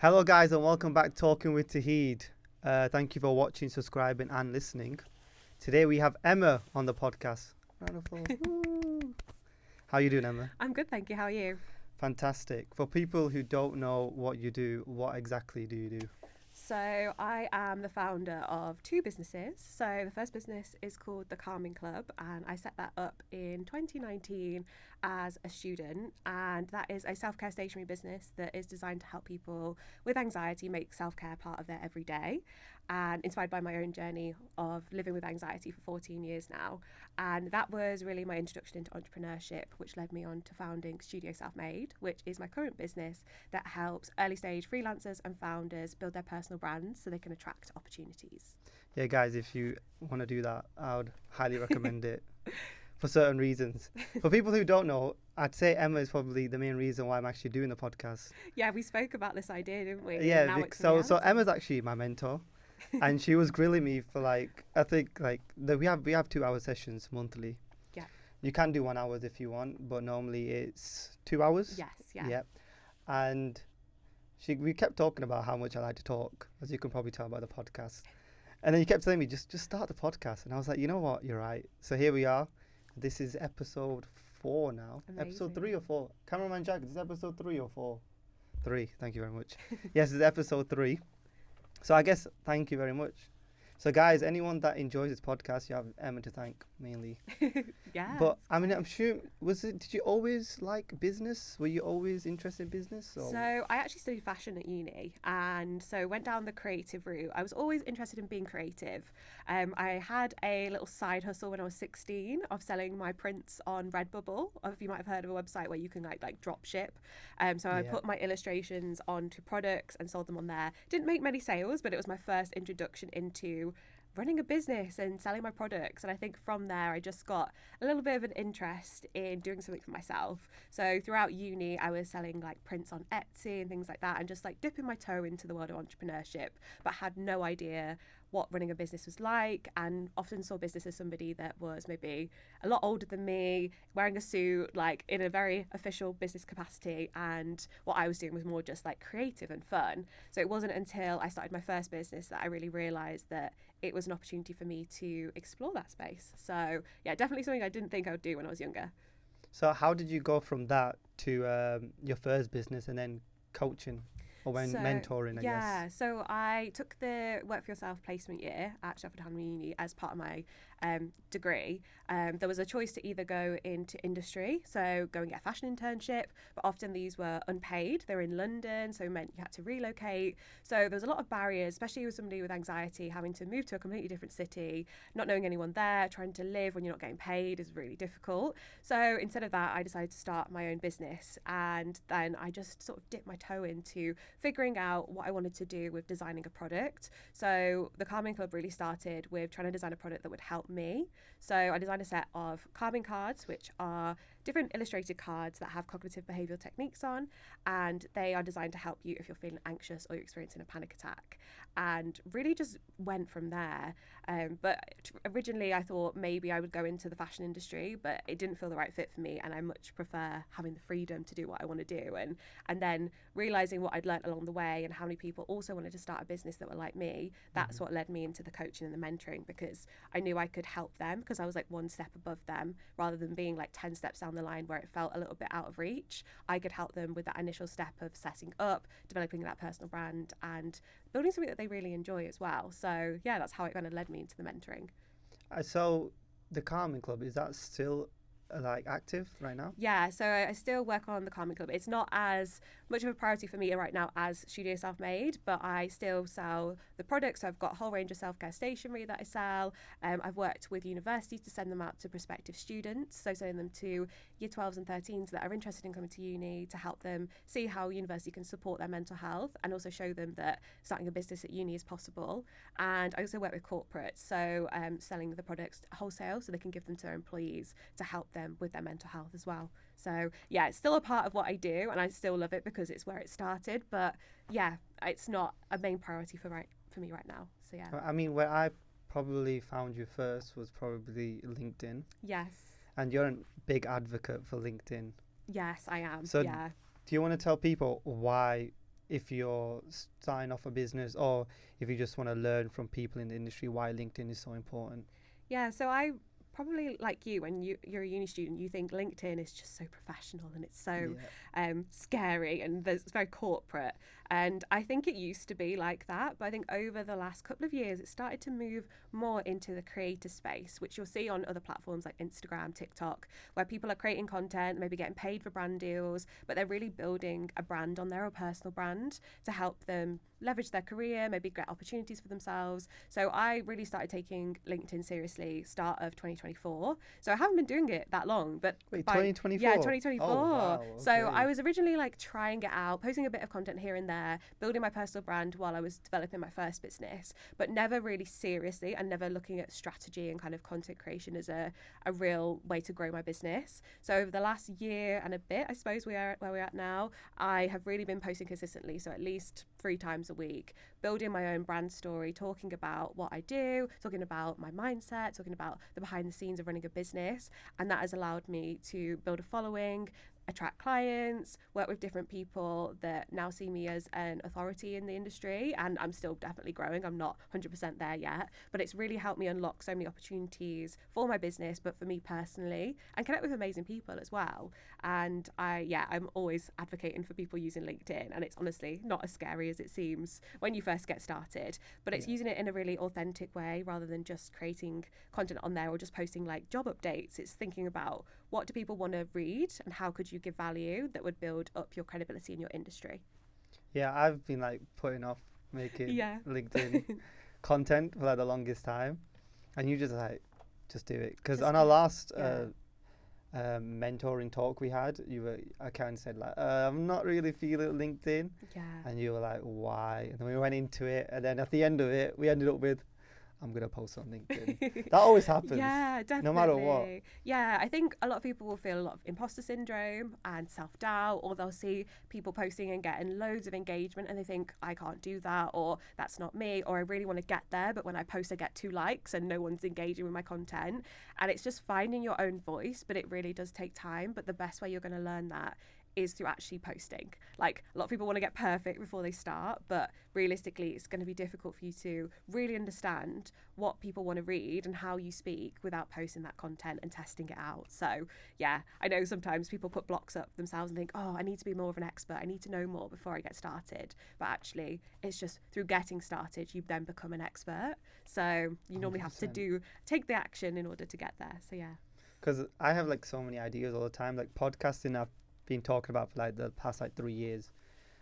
Hello guys and welcome back to Talking with Tuheed. Thank you for watching, subscribing and listening. Today we have Emma on the podcast. Round of applause. Woo. How you doing, Emma? I'm good, thank you. How are you? Fantastic. For people who don't know what you do, what exactly do you do? So I am the founder of two businesses. So the first business is called The Calming Club, and I set that up in 2019 as a student. And that is a self-care stationery business that is designed to help people with anxiety make self-care part of their everyday. And inspired by my own journey of living with anxiety for 14 years now. And that was really my introduction into entrepreneurship, which led me on to founding Studio Self-Made, which is my current business that helps early stage freelancers and founders build their personal brands so they can attract opportunities. Yeah, guys, if you want to do that, I would highly recommend it for certain reasons. For people who don't know, I'd say Emma is probably the main reason why I'm actually doing the podcast. Yeah, we spoke about this idea, didn't we? Yeah, Now it's so reality. Emma's actually my mentor. And she was grilling me for we have 2 hour sessions monthly. Yeah. You can do 1 hour if you want, but normally it's 2 hours. Yes, yeah. Yep. And we kept talking about how much I like to talk, as you can probably tell by the podcast. And then you kept telling me just start the podcast, and I was like, you know what, you're right. So here we are. This is episode 4 now. Amazing. Episode 3 or 4. Cameraman Jack, this is episode 3 or 4. 3. Thank you very much. Yes, it's episode 3. So I guess thank you very much. So guys, anyone that enjoys this podcast, you have Emma to thank mainly. Yeah. But I mean, I'm sure, did you always like business? Were you always interested in business? Or? So I actually studied fashion at uni, and so went down the creative route. I was always interested in being creative. I had a little side hustle when I was 16 of selling my prints on Redbubble. If you might have heard of a website where you can like drop ship. So I put my illustrations onto products and sold them on there. Didn't make many sales, but it was my first introduction into running a business and selling my products. And I think from there I just got a little bit of an interest in doing something for myself. So throughout uni I was selling like prints on Etsy and things like that, and just like dipping my toe into the world of entrepreneurship, but had no idea what running a business was like, and often saw business as somebody that was maybe a lot older than me, wearing a suit, like in a very official business capacity, and what I was doing was more just like creative and fun. So it wasn't until I started my first business that I really realised that it was an opportunity for me to explore that space. So yeah, definitely something I didn't think I would do when I was younger. So how did you go from that to your first business and then coaching? Or mentoring, I guess. Yeah, so I took the Work for Yourself placement year at Sheffield Hamlin Uni as part of my degree. There was a choice to either go into industry, so go and get a fashion internship, but often these were unpaid. They were in London, so it meant you had to relocate. So there was a lot of barriers, especially with somebody with anxiety, having to move to a completely different city, not knowing anyone there, trying to live when you're not getting paid is really difficult. So instead of that, I decided to start my own business, and then I just sort of dipped my toe into figuring out what I wanted to do with designing a product. So the Calming Club really started with trying to design a product that would help me. So I designed a set of calming cards, which are different illustrated cards that have cognitive behavioural techniques on, and they are designed to help you if you're feeling anxious or you're experiencing a panic attack, and really just went from there. But originally I thought maybe I would go into the fashion industry, but it didn't feel the right fit for me, and I much prefer having the freedom to do what I want to do, and then realising what I'd learnt along the way and how many people also wanted to start a business that were like me. That's what led me into the coaching and the mentoring, because I knew I could help them because I was like one step above them, rather than being like 10 steps down the line where it felt a little bit out of reach. I could help them with that initial step of setting up, developing that personal brand, and building something that they really enjoy as well. So yeah, that's how it kind of led me into the mentoring. So the Calming Club, is that still like active right now? Yeah, so I still work on the Calming Club. It's not as much of a priority for me right now as Studio Self-Made, but I still sell the products. So I've got a whole range of self-care stationery that I sell. I've worked with universities to send them out to prospective students, so sending them to year 12s and 13s that are interested in coming to uni, to help them see how university can support their mental health, and also show them that starting a business at uni is possible. And I also work with corporates, so selling the products wholesale so they can give them to their employees to help them with their mental health as well. So yeah, it's still a part of what I do, and I still love it because it's where it started, but yeah, it's not a main priority for me right now. So yeah. I mean, where I probably found you first was probably LinkedIn. Yes. And you're a big advocate for LinkedIn. Yes, I am. So yeah. do you want to tell people why if you're starting off a business or if you just want to learn from people in the industry, why LinkedIn is so important? Yeah, so I probably like you, when you're a uni student, you think LinkedIn is just so professional and it's so Yeah. scary and it's very corporate. And I think it used to be like that, but I think over the last couple of years, it started to move more into the creator space, which you'll see on other platforms like Instagram, TikTok, where people are creating content, maybe getting paid for brand deals, but they're really building a brand on their own personal brand to help them leverage their career, maybe get opportunities for themselves. So I really started taking LinkedIn seriously start of 2024. So I haven't been doing it that long, but Wait, by 2024? yeah, 2024. Oh, wow. So Okay. I was originally like trying it out, posting a bit of content here and there, building my personal brand while I was developing my first business, but never really seriously and never looking at strategy and kind of content creation as a real way to grow my business. So over the last year and a bit, I suppose we are where we're at now, I have really been posting consistently. So at least 3 times a week, building my own brand story, talking about what I do, talking about my mindset, talking about the behind the scenes of running a business. And that has allowed me to build a following, attract clients, work with different people that now see me as an authority in the industry. And I'm still definitely growing. I'm not 100% there yet, but it's really helped me unlock so many opportunities for my business, but for me personally, and connect with amazing people as well. And I'm always advocating for people using LinkedIn. And it's honestly not as scary as it seems when you first get started, but it's using it in a really authentic way rather than just creating content on there or just posting like job updates. It's thinking about, what do people want to read and how could you give value that would build up your credibility in your industry? Yeah, I've been like putting off making Yeah. LinkedIn content for like the longest time, and you just do it. Because Just on our do it. last Yeah. mentoring talk we had, I kind of said like, I'm not really feeling LinkedIn, Yeah. and you were like, why? And then we went into it, and then at the end of it, we ended up with, I'm gonna post on LinkedIn. That always happens. Yeah, definitely. No matter what. Yeah, I think a lot of people will feel a lot of imposter syndrome and self-doubt, or they'll see people posting and getting loads of engagement and they think, I can't do that, or that's not me, or I really want to get there, but when I post I get 2 likes and no one's engaging with my content. And it's just finding your own voice, but it really does take time. But the best way you're going to learn that is through actually posting. Like, a lot of people want to get perfect before they start, but realistically it's going to be difficult for you to really understand what people want to read and how you speak without posting that content and testing it out. So yeah, I know sometimes people put blocks up themselves and think, oh, I need to be more of an expert, I need to know more before I get started. But actually it's just through getting started you then become an expert. So you normally have to 100%. take the action in order to get there. So yeah. Because I have like so many ideas all the time. Like podcasting, I've been talking about for like the past like 3 years,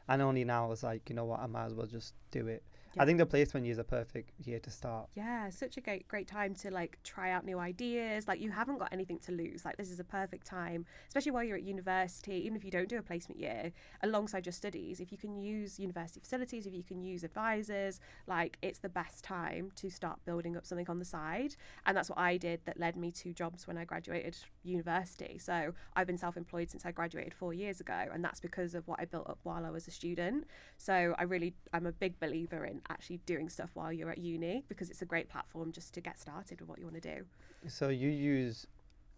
and only now I was like, you know what, I might as well just do it. Yeah. I think the placement year is a perfect year to start. Yeah, such a great time to like try out new ideas. Like, you haven't got anything to lose. Like, this is a perfect time, especially while you're at university, even if you don't do a placement year alongside your studies. If you can use university facilities, if you can use advisors, like, it's the best time to start building up something on the side. And that's what I did that led me to jobs when I graduated university. So I've been self-employed since I graduated 4 years ago, and that's because of what I built up while I was a student. So I'm a big believer in actually doing stuff while you're at uni, because it's a great platform just to get started with what you want to do. So you use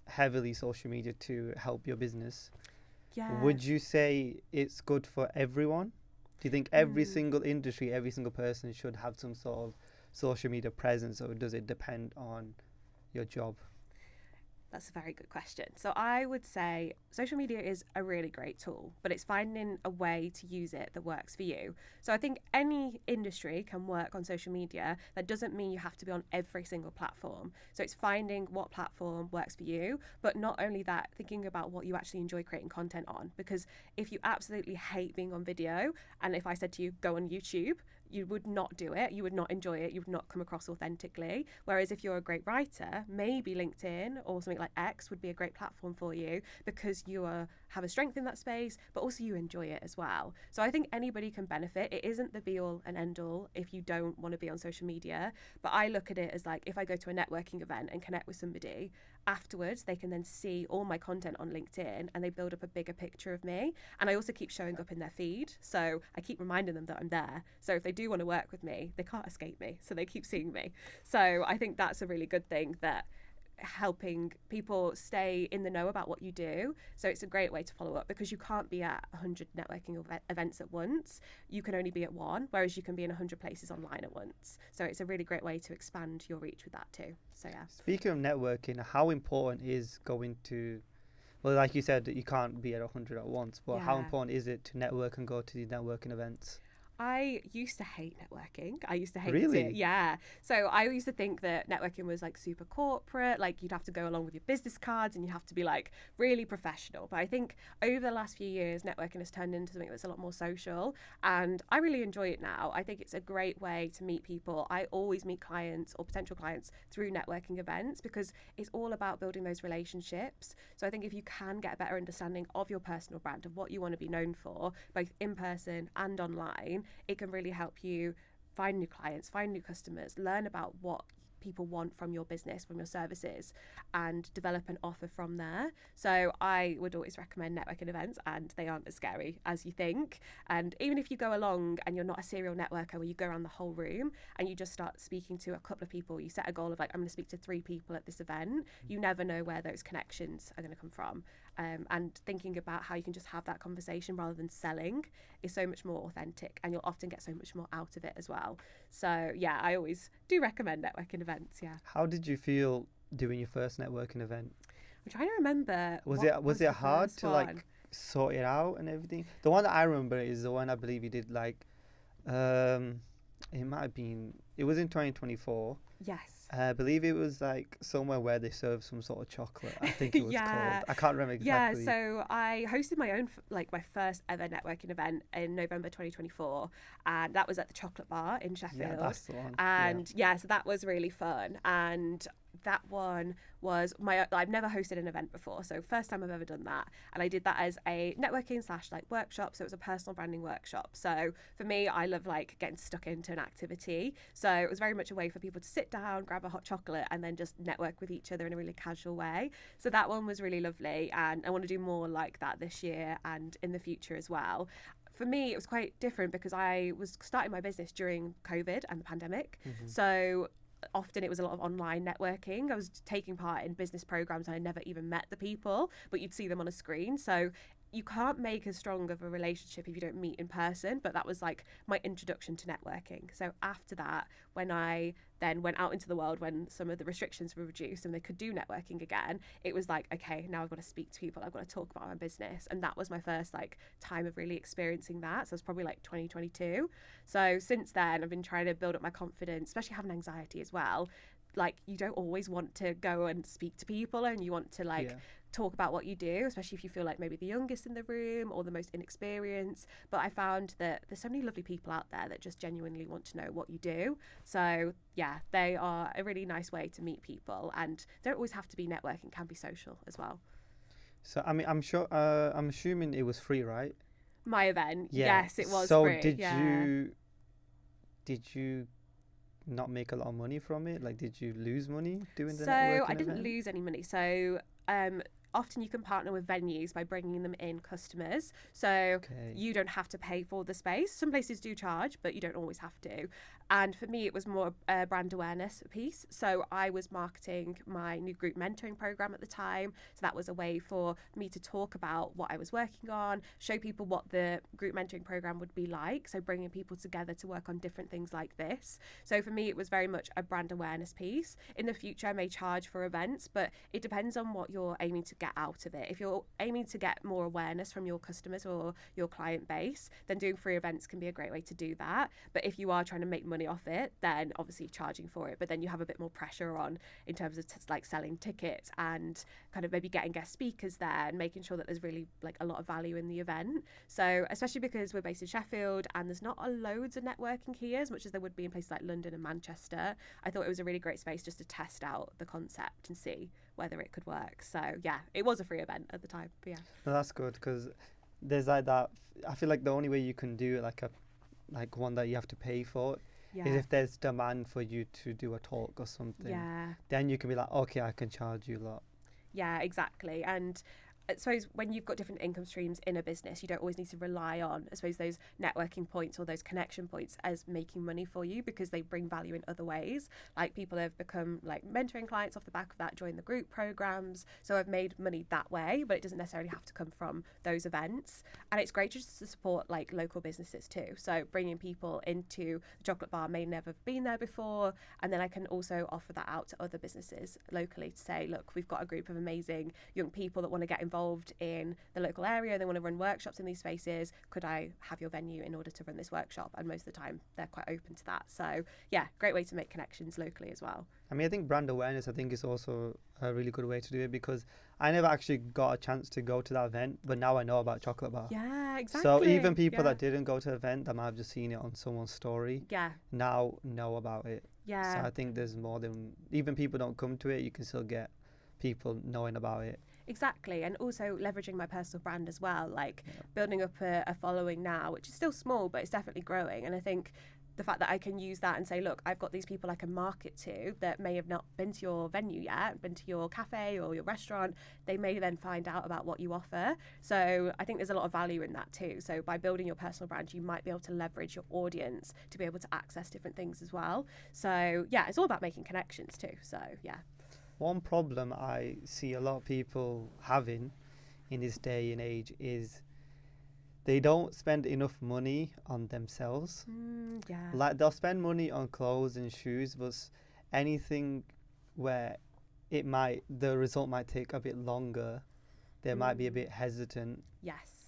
heavily social media to help your business. Yeah. Would you say it's good for everyone? Do you think every single industry, every single person should have some sort of social media presence, or does it depend on your job? That's a very good question. So I would say social media is a really great tool, but it's finding a way to use it that works for you. So I think any industry can work on social media. That doesn't mean you have to be on every single platform. So it's finding what platform works for you, but not only that, thinking about what you actually enjoy creating content on. Because if you absolutely hate being on video, and if I said to you, go on YouTube, you would not do it, you would not enjoy it, you would not come across authentically. Whereas if you're a great writer, maybe LinkedIn or something like X would be a great platform for you, because you have a strength in that space, but also you enjoy it as well. So I think anybody can benefit. It isn't the be all and end all if you don't want to be on social media, but I look at it as like, if I go to a networking event and connect with somebody, afterwards they can then see all my content on LinkedIn and they build up a bigger picture of me. And I also keep showing up in their feed, so I keep reminding them that I'm there. So if they do want to work with me, they can't escape me, so they keep seeing me. So I think that's a really good thing, that helping people stay in the know about what you do. So it's a great way to follow up, because you can't be at 100 networking events at once. You can only be at one, whereas you can be in 100 places online at once. So it's a really great way to expand your reach with that too. So yeah. Speaking of networking, how important is going to, well, like you said, you can't be at 100 at once, but how important is it to network and go to these networking events? I used to hate networking. I used to hate Really? it. Yeah. So I used to think that networking was like super corporate, like you'd have to go along with your business cards and you have to be like really professional. But I think over the last few years, networking has turned into something that's a lot more social, and I really enjoy it now. I think it's a great way to meet people. I always meet clients or potential clients through networking events, because it's all about building those relationships. So I think if you can get a better understanding of your personal brand, of what you want to be known for, both in person and online, it can really help you find new clients, find new customers, learn about what people want from your business, from your services, and develop an offer from there. So I would always recommend networking events, and they aren't as scary as you think. And even if you go along and you're not a serial networker where you go around the whole room and you just start speaking to a couple of people, you set a goal of like, I'm going to speak to 3 people at this event, you never know where those connections are going to come from. And thinking about how you can just have that conversation rather than selling is so much more authentic, and you'll often get so much more out of it as well. So yeah, I always do recommend networking events. Yeah. How did you feel doing your first networking event? I'm trying to remember. Was what it the hard first to one. like sort it out and everything? The one that I remember is the one I believe you did like, it might have been, it was in 2024. Yes. I believe it was like somewhere where they serve some sort of chocolate. I think it was called. I can't remember exactly. Yeah, so I hosted my own, like my first ever networking event in November 2024, and that was at the Chocolate Bar in Sheffield. Yeah, that's the one. And yeah, so that was really fun. And that one was I've never hosted an event before, so first time I've ever done that. And I did that as a networking / like workshop, so it was a personal branding workshop. So for me, I love like getting stuck into an activity. So it was very much a way for people to sit down, grab a hot chocolate, and then just network with each other in a really casual way. So that one was really lovely, and I want to do more like that this year and in the future as well. For me, it was quite different because I was starting my business during COVID and the pandemic. Mm-hmm. So often it was a lot of online networking. I was taking part in business programs and I never even met the people, but you'd see them on a screen. So you can't make as strong of a relationship if you don't meet in person, but that was like my introduction to networking. So after that, when I then went out into the world, when some of the restrictions were reduced and they could do networking again, it was like, okay, now I've got to speak to people, I've got to talk about my business. And that was my first like time of really experiencing that. So it was probably like 2022. So since then, I've been trying to build up my confidence, especially having anxiety as well. Like you don't always want to go and speak to people, and you want to like talk about what you do, especially if you feel like maybe the youngest in the room or the most inexperienced. But I found that there's so many lovely people out there that just genuinely want to know what you do. So yeah, they are a really nice way to meet people, and don't always have to be networking, can be social as well. So I mean, I'm assuming it was free, right? My event, yes, it was so free. did you not make a lot of money from it? Like, did you lose money doing the networking So I didn't event? lose any money. So often you can partner with venues by bringing them in customers. So you don't have to pay for the space. Some places do charge, but you don't always have to. And for me, it was more a brand awareness piece. So I was marketing my new group mentoring program at the time. So that was a way for me to talk about what I was working on, show people what the group mentoring program would be like. So bringing people together to work on different things like this. So for me, it was very much a brand awareness piece. In the future, I may charge for events, but it depends on what you're aiming to get out of it. If you're aiming to get more awareness from your customers or your client base, then doing free events can be a great way to do that. But if you are trying to make money off it, then obviously charging for it, but then you have a bit more pressure on in terms of like selling tickets and kind of maybe getting guest speakers there and making sure that there's really like a lot of value in the event. So especially because we're based in Sheffield and there's not a loads of networking here as much as there would be in places like London and Manchester, I thought it was a really great space just to test out the concept and see whether it could work. So yeah, it was a free event at the time, but yeah. No, that's good, because there's like that. I feel like the only way you can do like one that you have to pay for is if there's demand for you to do a talk or something. Yeah. Then you can be like, okay, I can charge you a lot. Yeah, exactly. And I suppose when you've got different income streams in a business, you don't always need to rely on, I suppose, those networking points or those connection points as making money for you, because they bring value in other ways. Like, people have become like mentoring clients off the back of that, join the group programs. So I've made money that way, but it doesn't necessarily have to come from those events. And it's great just to support like local businesses too. So bringing people into the chocolate bar may never have been there before. And then I can also offer that out to other businesses locally to say, look, we've got a group of amazing young people that want to get involved in the local area. They want to run workshops in these spaces. Could I have your venue in order to run this workshop? And most of the time they're quite open to that. So yeah, great way to make connections locally as well. I mean, I think brand awareness, I think, is also a really good way to do it, because I never actually got a chance to go to that event, but now I know about Chocolate Bar. Yeah, exactly. So even people that didn't go to the event, that might have just seen it on someone's story, now know about it. Yeah. So I think there's more than, even people don't come to it, you can still get people knowing about it. Exactly. And also leveraging my personal brand as well, like building up a following now, which is still small, but it's definitely growing. And I think the fact that I can use that and say, look, I've got these people I can market to that may have not been to your venue yet, been to your cafe or your restaurant, they may then find out about what you offer. So I think there's a lot of value in that too. So by building your personal brand, you might be able to leverage your audience to be able to access different things as well. So yeah, it's all about making connections too. So yeah. One problem I see a lot of people having in this day and age is they don't spend enough money on themselves. Like, they'll spend money on clothes and shoes, but anything where the result might take a bit longer, they might be a bit hesitant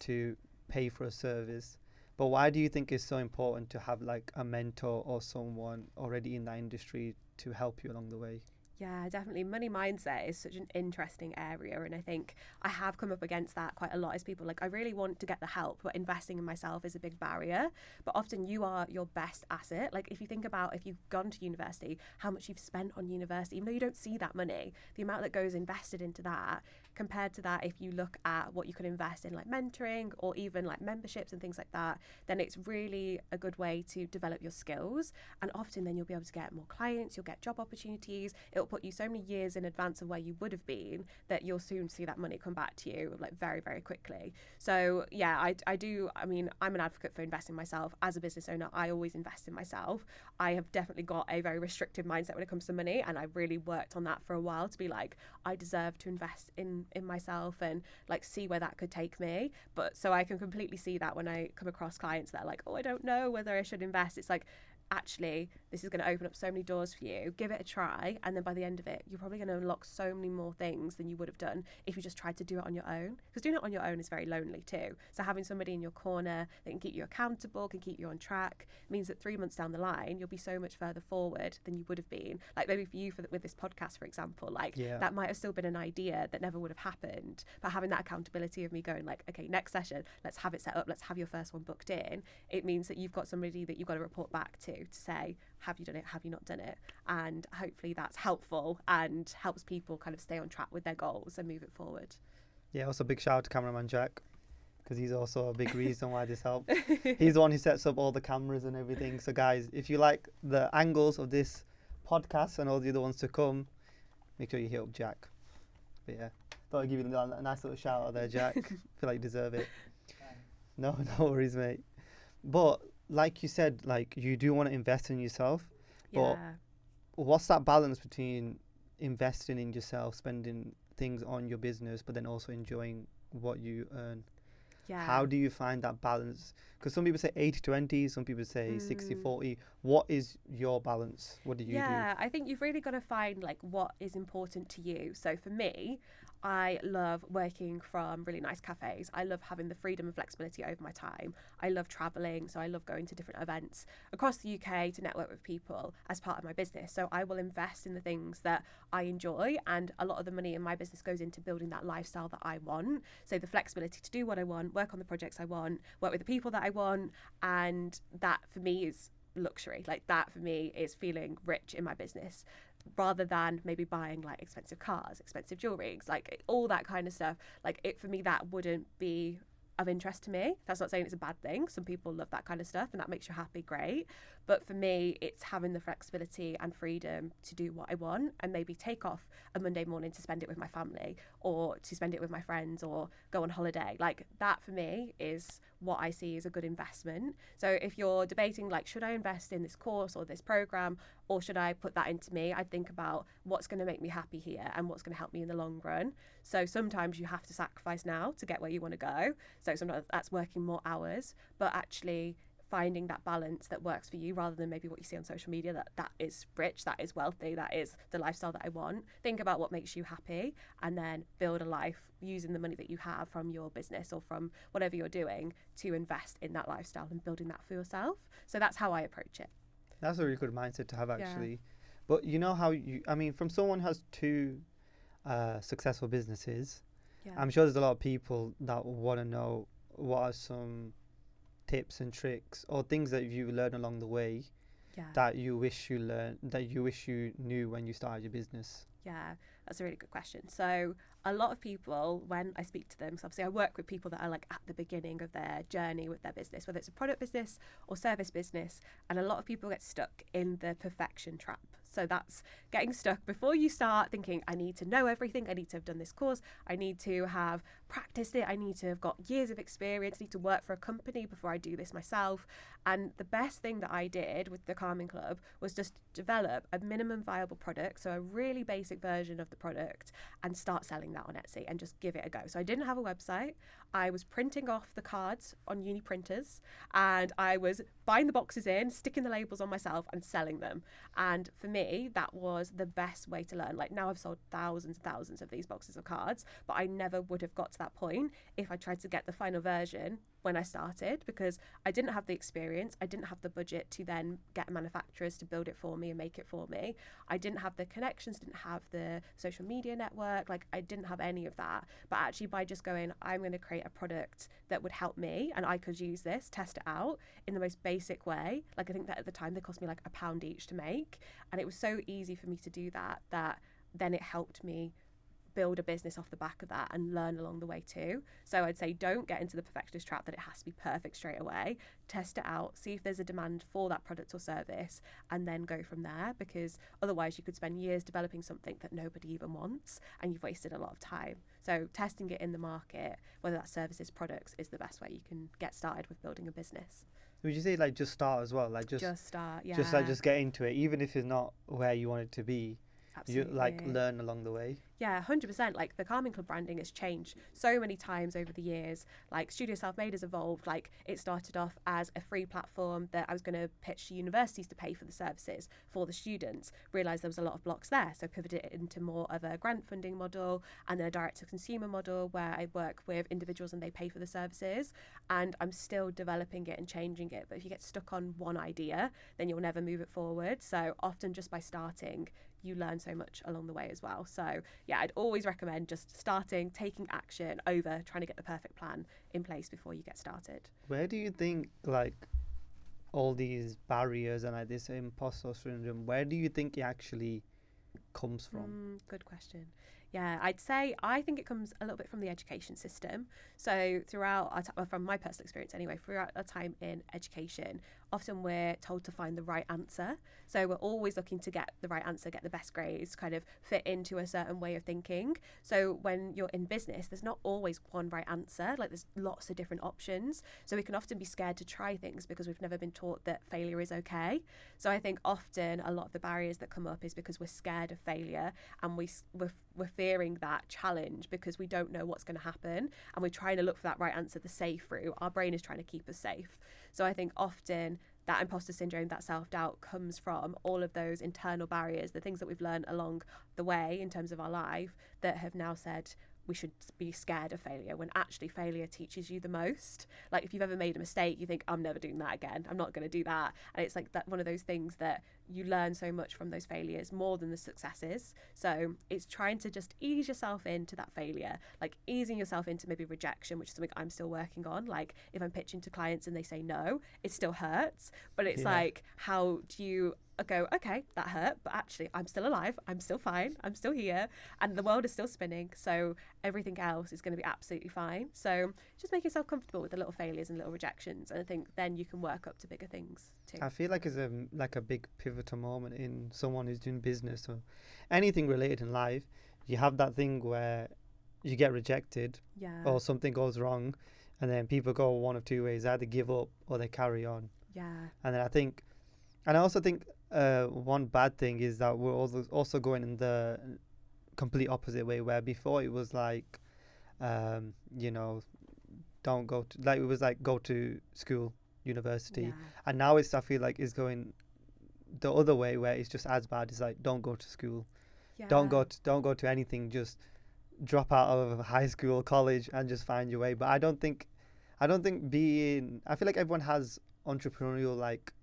to pay for a service. But why do you think it's so important to have like a mentor or someone already in that industry to help you along the way? Yeah, definitely. Money mindset is such an interesting area. And I think I have come up against that quite a lot as people. Like, I really want to get the help, but investing in myself is a big barrier. But often you are your best asset. Like, if you think about if you've gone to university, how much you've spent on university, even though you don't see that money, the amount that goes invested into that, compared to that, if you look at what you can invest in like mentoring or even like memberships and things like that, then it's really a good way to develop your skills. And often then you'll be able to get more clients, you'll get job opportunities. It'll put you so many years in advance of where you would have been that you'll soon see that money come back to you like very, very quickly. So yeah, I mean, I'm an advocate for investing in myself. As a business owner, I always invest in myself. I have definitely got a very restrictive mindset when it comes to money, and I've really worked on that for a while to be like, I deserve to invest in myself and like see where that could take me. But so I can completely see that when I come across clients that are like, oh, I don't know whether I should invest. It's like, actually, this is going to open up so many doors for you. Give it a try, and then by the end of it, you're probably going to unlock so many more things than you would have done if you just tried to do it on your own. Because doing it on your own is very lonely too. So having somebody in your corner that can keep you accountable, can keep you on track, means that 3 months down the line, you'll be so much further forward than you would have been. Like maybe for you, with this podcast, for example, like that might have still been an idea that never would have happened. But having that accountability of me going like, okay, next session, let's have it set up, let's have your first one booked in. It means that you've got somebody that you've got to report back to say, have you done it, have you not done it? And hopefully that's helpful and helps people kind of stay on track with their goals and move it forward. Yeah, also big shout out to cameraman Jack, because he's also a big reason why this helped. He's the one who sets up all the cameras and everything. So guys, if you like the angles of this podcast and all the other ones to come, make sure you hit up Jack. But yeah, thought I'd give you a nice little shout out there, Jack. Feel like you deserve it. No worries, mate. But like you said, like you do want to invest in yourself, but what's that balance between investing in yourself, spending things on your business, but then also enjoying what you earn? How do you find that balance? Because some people say 80-20, some people say 60-40. What is your balance? What do you do? I think you've really got to find like what is important to you. So for me, I love working from really nice cafes. I love having the freedom and flexibility over my time. I love traveling, so I love going to different events across the UK to network with people as part of my business. So I will invest in the things that I enjoy, and a lot of the money in my business goes into building that lifestyle that I want. So the flexibility to do what I want, work on the projects I want, work with the people that I want, and that for me is luxury. Like that for me is feeling rich in my business, rather than maybe buying like expensive cars, expensive jewelry, like all that kind of stuff. Like it for me, that wouldn't be of interest to me. That's not saying it's a bad thing. Some people love that kind of stuff and that makes you happy, great. But for me, it's having the flexibility and freedom to do what I want and maybe take off a Monday morning to spend it with my family or to spend it with my friends or go on holiday. Like that for me is what I see as a good investment. So if you're debating like, should I invest in this course or this program, or should I put that into me, I think about what's going to make me happy here and what's going to help me in the long run. So sometimes you have to sacrifice now to get where you want to go. So sometimes that's working more hours, but actually finding that balance that works for you rather than maybe what you see on social media, that is rich, that is wealthy, that is the lifestyle that I want. Think about what makes you happy and then build a life using the money that you have from your business or from whatever you're doing to invest in that lifestyle and building that for yourself. So that's how I approach it. That's a really good mindset to have, actually. Yeah. But you know how from someone who has two successful businesses, I'm sure there's a lot of people that want to know what are some tips and tricks or things that you learn along the way that you wish you knew when you started your business. Yeah, that's a really good question. So a lot of people, when I speak to them, so obviously I work with people that are like at the beginning of their journey with their business, whether it's a product business or service business, and a lot of people get stuck in the perfection trap. So that's getting stuck before you start thinking, I need to know everything, I need to have done this course, I need to have practiced it, I need to have got years of experience, I need to work for a company before I do this myself. And the best thing that I did with the Calming Club was just develop a minimum viable product, so a really basic version of the product, and start selling that on Etsy and just give it a go. So I didn't have a website. I was printing off the cards on uni printers and I was buying the boxes in, sticking the labels on myself and selling them. And for me, that was the best way to learn. Like now I've sold thousands and thousands of these boxes of cards, but I never would have got to that point if I tried to get the final version when I started, because I didn't have the experience, I didn't have the budget to then get manufacturers to build it for me and make it for me. I didn't have the connections, didn't have the social media network, like I didn't have any of that. But actually by just going, I'm going to create a product that would help me and I could use this, test it out in the most basic way. Like I think that at the time they cost me like £1 each to make, and it was so easy for me to do that then it helped me build a business off the back of that and learn along the way too. So I'd say don't get into the perfectionist trap that it has to be perfect straight away. Test it out, see if there's a demand for that product or service, and then go from there, because otherwise you could spend years developing something that nobody even wants and you've wasted a lot of time. So testing it in the market, whether that's services, products, is the best way you can get started with building a business. Would you say like just start as well? Like just start, yeah. Just get into it, even if it's not where you want it to be. Absolutely. You like learn along the way. Yeah, 100%. Like the Calming Club branding has changed so many times over the years. Like Studio Self-Made has evolved. Like it started off as a free platform that I was going to pitch to universities to pay for the services for the students. Realised there was a lot of blocks there, so pivoted it into more of a grant funding model and then a direct-to-consumer model where I work with individuals and they pay for the services. And I'm still developing it and changing it. But if you get stuck on one idea, then you'll never move it forward. So often just by starting, you learn so much along the way as well. So yeah, I'd always recommend just starting, taking action over trying to get the perfect plan in place before you get started. Where do you think like all these barriers and like this imposter syndrome, where do you think it actually comes from? Good question. Yeah, I think it comes a little bit from the education system. So throughout from my personal experience anyway, throughout our time in education, often we're told to find the right answer. So we're always looking to get the right answer, get the best grades, kind of fit into a certain way of thinking. So when you're in business, there's not always one right answer. Like there's lots of different options. So we can often be scared to try things because we've never been taught that failure is okay. So I think often a lot of the barriers that come up is because we're scared of failure and we're fearing that challenge because we don't know what's going to happen and we're trying to look for that right answer, the safe route. Our brain is trying to keep us safe. So I think often that imposter syndrome, that self-doubt comes from all of those internal barriers, the things that we've learned along the way in terms of our life that have now said we should be scared of failure, when actually failure teaches you the most. Like if you've ever made a mistake, you think, I'm never doing that again, I'm not going to do that. And it's like that one of those things that you learn so much from those failures more than the successes. So it's trying to just ease yourself into that failure, like easing yourself into maybe rejection, which is something I'm still working on. Like if I'm pitching to clients and they say no, it still hurts, but it's like, how do you go, okay, that hurt, but actually I'm still alive, I'm still fine, I'm still here, and the world is still spinning, so everything else is going to be absolutely fine. So just make yourself comfortable with the little failures and little rejections, and I think then you can work up to bigger things too. I feel like it's a big pivotal moment in someone who's doing business or anything related in life. You have that thing where you get rejected Yeah. or something goes wrong, and then people go one of two ways: either give up or they carry on. Yeah. And then I also think one bad thing is that we're also going in the complete opposite way, where before it was like, you know, don't go to, like, it was like go to school, university, Yeah. and now I feel like it's going the other way, where it's just as bad. It's like, don't go to school, Yeah. don't go to anything, just drop out of high school, college, and just find your way. But I don't think being I feel like everyone has entrepreneurial like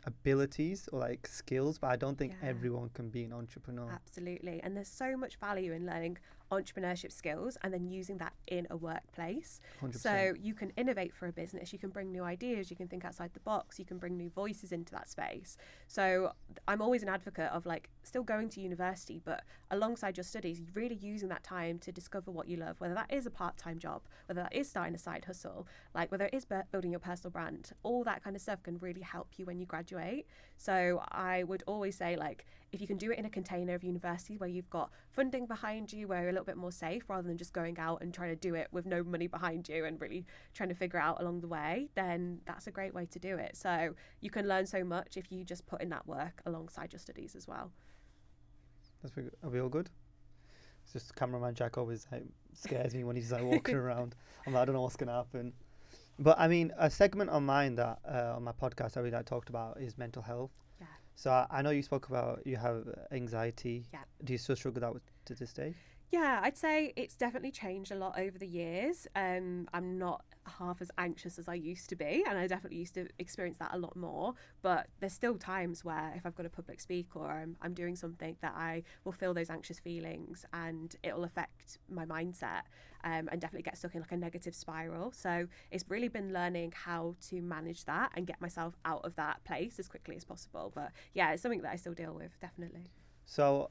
abilities or like skills, but I don't think Yeah. everyone can be an entrepreneur. Absolutely. And there's so much value in learning entrepreneurship skills and then using that in a workplace. 100%. So you can innovate for a business, you can bring new ideas, you can think outside the box, you can bring new voices into that space. So I'm always an advocate of like still going to university, but alongside your studies, really using that time to discover what you love, whether that is a part-time job, whether that is starting a side hustle, like whether it is building your personal brand. All that kind of stuff can really help you when you graduate. So I would always say, like, if you can do it in a container of university where you've got funding behind you, where you're a little bit more safe rather than just going out and trying to do it with no money behind you and really trying to figure out along the way, then that's a great way to do it. So you can learn so much if you just put in that work alongside your studies as well. Are we all good? It's just cameraman Jack always like scares me when he's like walking around. I'm like, I don't know what's gonna happen. But I mean, a segment on mine that on my podcast I really like talked about is mental health. Yeah. So I know you spoke about you have anxiety. Yeah. Do you still struggle with that to this day? Yeah, I'd say it's definitely changed a lot over the years. I'm not half as anxious as I used to be, and I definitely used to experience that a lot more. But there's still times where if I've got to public speak or I'm doing something, that I will feel those anxious feelings and it will affect my mindset, and definitely get stuck in like a negative spiral. So it's really been learning how to manage that and get myself out of that place as quickly as possible. But yeah, it's something that I still deal with, definitely. So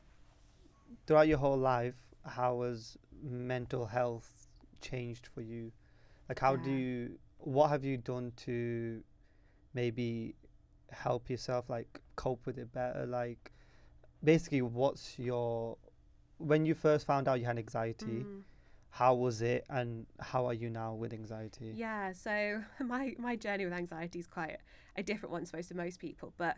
throughout your whole life, how has mental health changed for you? Like, what have you done to maybe help yourself like cope with it better? Like, basically, when you first found out you had anxiety, how was it, and how are you now with anxiety? Yeah, so my journey with anxiety is quite a different one, suppose, to most people. But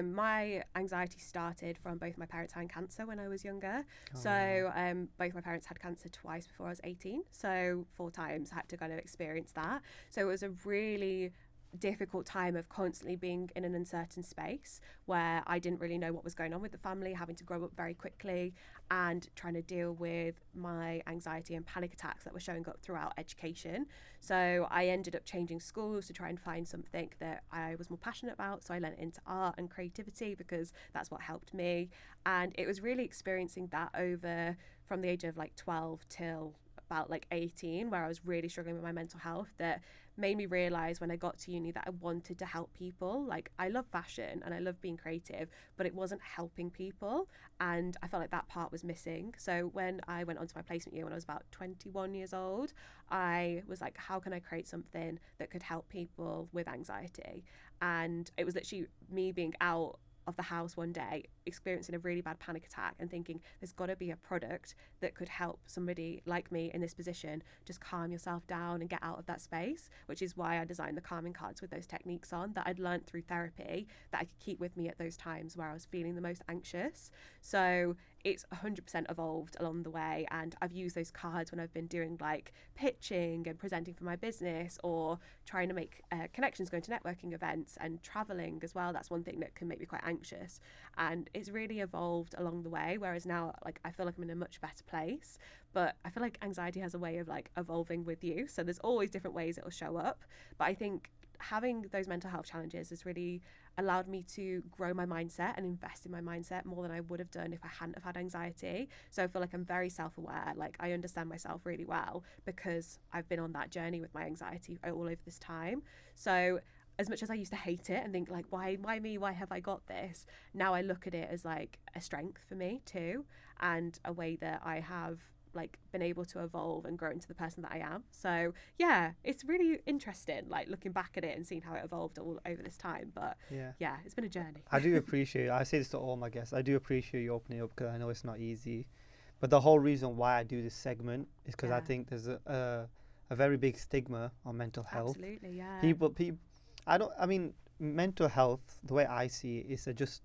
my anxiety started from both my parents having cancer when I was younger. So both my parents had cancer twice before I was 18. So 4 times I had to kind of experience that. So it was a really difficult time of constantly being in an uncertain space where I didn't really know what was going on with the family, having to grow up very quickly and trying to deal with my anxiety and panic attacks that were showing up throughout education. So I ended up changing schools to try and find something that I was more passionate about. So I went into art and creativity because that's what helped me. And it was really experiencing that over from the age of like 12 till about like 18, where I was really struggling with my mental health, that made me realize when I got to uni that I wanted to help people. Like, I love fashion and I love being creative, but it wasn't helping people, and I felt like that part was missing. So when I went onto my placement year when I was about 21 years old, I was like, how can I create something that could help people with anxiety? And it was literally me being out of the house one day, experiencing a really bad panic attack and thinking there's got to be a product that could help somebody like me in this position just calm yourself down and get out of that space, which is why I designed the calming cards with those techniques on that I'd learned through therapy that I could keep with me at those times where I was feeling the most anxious. So it's 100% evolved along the way, and I've used those cards when I've been doing like pitching and presenting for my business, or trying to make connections, going to networking events and traveling as well. That's one thing that can make me quite anxious, and it's really evolved along the way, whereas now like I feel like I'm in a much better place. But I feel like anxiety has a way of like evolving with you, so there's always different ways it'll show up. But I think having those mental health challenges has really allowed me to grow my mindset and invest in my mindset more than I would have done if I hadn't have had anxiety. So I feel like I'm very self-aware, like I understand myself really well because I've been on that journey with my anxiety all over this time. So as much as I used to hate it and think like, why me? Why have I got this? Now I look at it as like a strength for me too, and a way that I have like been able to evolve and grow into the person that I am. So yeah, it's really interesting, like looking back at it and seeing how it evolved all over this time. But yeah, it's been a journey. I do appreciate, I say this to all my guests, I do appreciate you opening up because I know it's not easy. But the whole reason why I do this segment is because I think there's a very big stigma on mental health. Absolutely, yeah. People, I mean, mental health, the way I see it, is just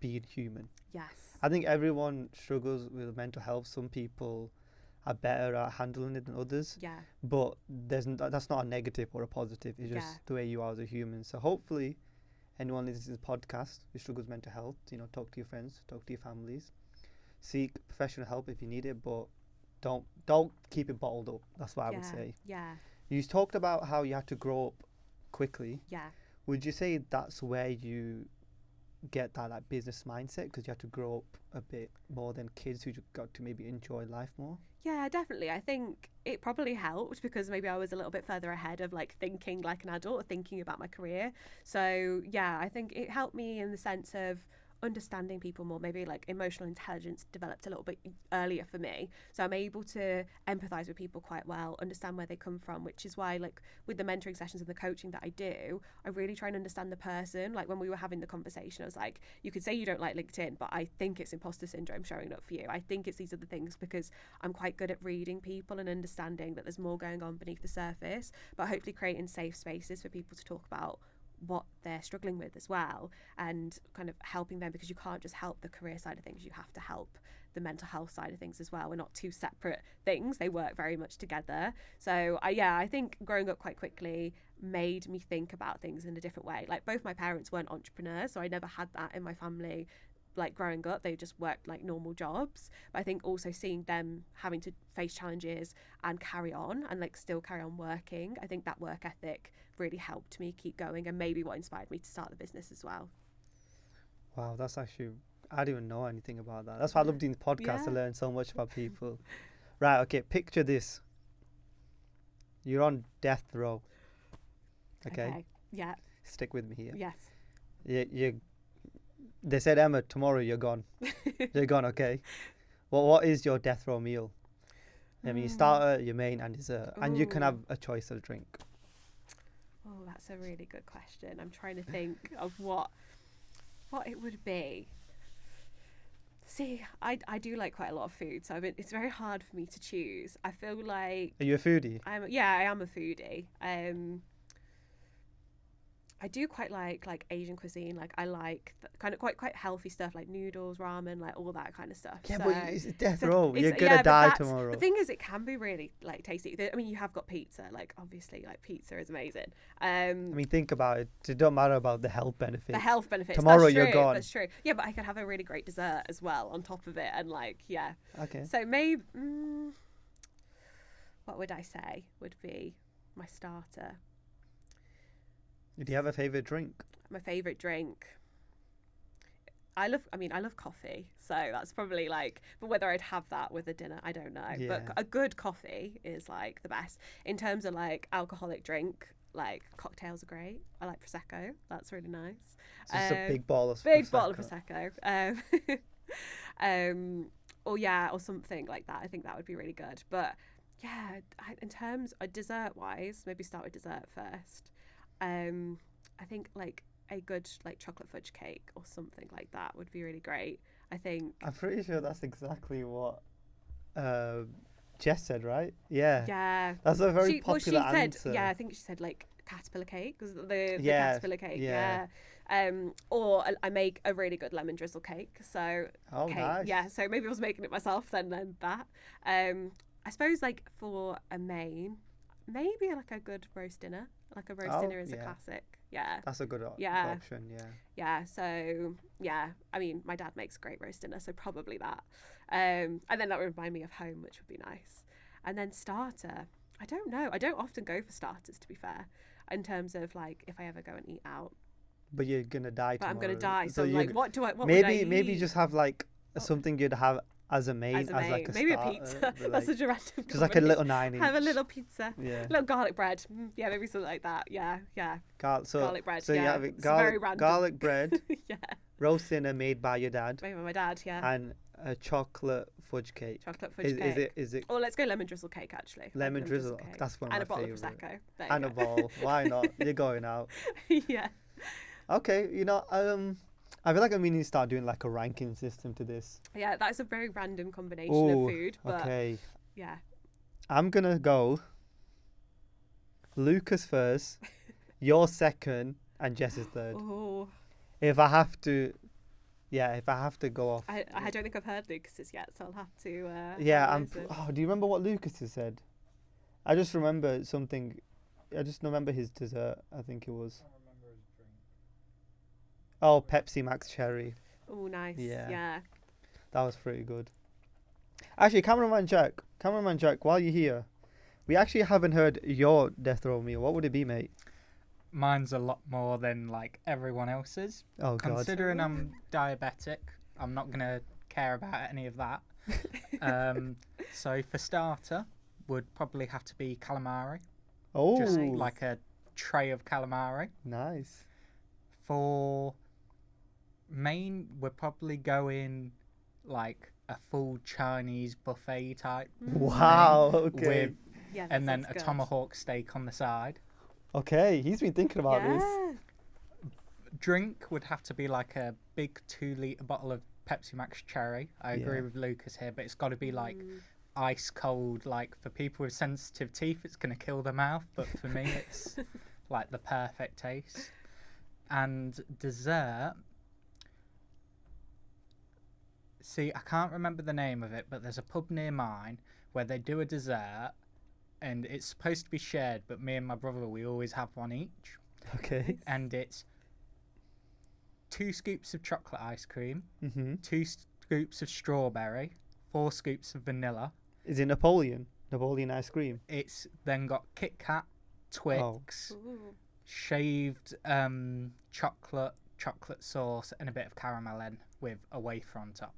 being human. Yes. I think everyone struggles with mental health. Some people are better at handling it than others. Yeah. But that's not a negative or a positive. It's just the way you are as a human. So hopefully, anyone listening to this podcast who struggles with mental health, talk to your friends, talk to your families, seek professional help if you need it, but don't keep it bottled up. That's what I would say. Yeah. You talked about how you had to grow up quickly. Yeah. Would you say that's where you get that like business mindset, because you have to grow up a bit more than kids who just got to maybe enjoy life more? Yeah, definitely. I think it probably helped because maybe I was a little bit further ahead of like thinking like an adult or thinking about my career. So yeah, I think it helped me in the sense of understanding people more. Maybe like emotional intelligence developed a little bit earlier for me, so I'm able to empathize with people quite well, understand where they come from, which is why like with the mentoring sessions and the coaching that I do, I really try and understand the person. Like when we were having the conversation, I was like, you could say you don't like LinkedIn, but I think it's imposter syndrome showing up for you. I think it's these other things because I'm quite good at reading people and understanding that there's more going on beneath the surface, but hopefully creating safe spaces for people to talk about what they're struggling with as well, and kind of helping them, because you can't just help the career side of things, you have to help the mental health side of things as well. We're not two separate things, they work very much together. So I think growing up quite quickly made me think about things in a different way. Like both my parents weren't entrepreneurs, so I never had that in my family. Like growing up, they just worked like normal jobs. But I think also seeing them having to face challenges and carry on and like still carry on working, I think that work ethic really helped me keep going, and maybe what inspired me to start the business as well. Wow, that's actually, I didn't even know anything about that. That's why I love doing the podcast, to learn so much about people. Right, okay, picture this. You're on death row. Okay? Yeah. Stick with me here. Yes. They said, Emma, tomorrow you're gone. You're gone, okay? Well, what is your death row meal? I mean, starter, your main, and dessert. And you can have a choice of drink. Oh, that's a really good question. I'm trying to think of what it would be. See, I do like quite a lot of food, so it's very hard for me to choose. I feel like... Are you a foodie? I am a foodie. I do quite like Asian cuisine. Like I like kind of quite healthy stuff, like noodles, ramen, like all that kind of stuff. Yeah, so, but it's death row. You're gonna die tomorrow. The thing is, it can be really like tasty. I mean, you have got pizza. Like obviously, like pizza is amazing. I mean, think about it. It don't matter about the health benefits. The health benefits. Tomorrow that's you're true, gone. That's true. Yeah, but I could have a really great dessert as well on top of it, and like Okay. So maybe what would I say would be my starter? Do you have a favourite drink? My favourite drink. I love coffee, so that's probably like, but whether I'd have that with a dinner, I don't know. Yeah. But a good coffee is like the best. In terms of like alcoholic drink, like cocktails are great. I like Prosecco. That's really nice. So it's a big bottle of Prosecco. Or something like that. I think that would be really good. But yeah, in terms of dessert wise, maybe start with dessert first. I think like a good like chocolate fudge cake or something like that would be really great. I think I'm pretty sure that's exactly what Jess said, right? Yeah. That's a very popular answer. Yeah, I think she said like caterpillar cake, because the caterpillar cake. Yeah. Or I make a really good lemon drizzle cake. So nice. Yeah, so maybe I was making it myself then that. I suppose like for a main, maybe like a good roast dinner. Like a roast dinner is a classic. Yeah. That's a good option, yeah. Yeah, so yeah, I mean, my dad makes a great roast dinner, so probably that. And then that would remind me of home, which would be nice. And then starter, I don't know. I don't often go for starters, to be fair, in terms of like if I ever go and eat out. But you're gonna die tomorrow. But I'm gonna die, so like, what would I eat? Maybe just have like something you'd have as a main, as like a maybe a starter, pizza. but, That's like, such a random. just like a little 9-inch. Have a little pizza. Yeah. Little garlic bread. Yeah, maybe something like that. Yeah. Garlic bread. So you yeah. have It's garlic, very random. garlic bread, Yeah. roast dinner made by your dad, Maybe my dad. Yeah. and a chocolate fudge cake. Chocolate fudge cake. Is it Oh, let's go lemon drizzle cake actually. lemon drizzle? Cake. That's one And a of my bottle of favorite. prosecco. There And you a go. ball. Why not? You're going out. Yeah. Okay, I feel like I'm meaning to start doing like a ranking system to this. Yeah, that's a very random combination Oh, of food, but okay. yeah. I'm gonna go Lucas first, you're second, and Jess is third. Oh, If I have to go off. I don't think I've heard Lucas's yet, so I'll have to. Listen. Do you remember what Lucas has said? I just remember something. I just remember his dessert. I think it was. I remember his drink. Oh, Pepsi Max Cherry. Oh, nice. Yeah. Yeah. That was pretty good. Actually, cameraman Jack, while you're here, we actually haven't heard your death row meal. What would it be, mate? Mine's a lot more than like everyone else's. Oh God. Considering I'm diabetic, I'm not gonna care about any of that. So for starter, would probably have to be calamari. Oh, Just like a tray of calamari. nice. For main, we're probably going like a full Chinese buffet type, Wow. Okay. with Yeah. and then sounds a good. tomahawk steak on the side. Okay, he's been thinking about this. Yeah. Drink would have to be like a big 2-litre bottle of Pepsi Max Cherry. I agree Yeah. with Lucas here, but it's got to be like Mm. ice cold. Like for people with sensitive teeth, it's going to kill their mouth, but for me, it's like the perfect taste. And dessert. See, I can't remember the name of it, but there's a pub near mine where they do a dessert and it's supposed to be shared, but me and my brother, we always have one each. Okay. And it's 2 scoops of chocolate ice cream, Mhm. 2 scoops of strawberry, 4 scoops of vanilla. Is it Napoleon ice cream? It's then got Kit Kat, Twix, Ooh. shaved chocolate sauce, and a bit of caramel in with a wafer on top.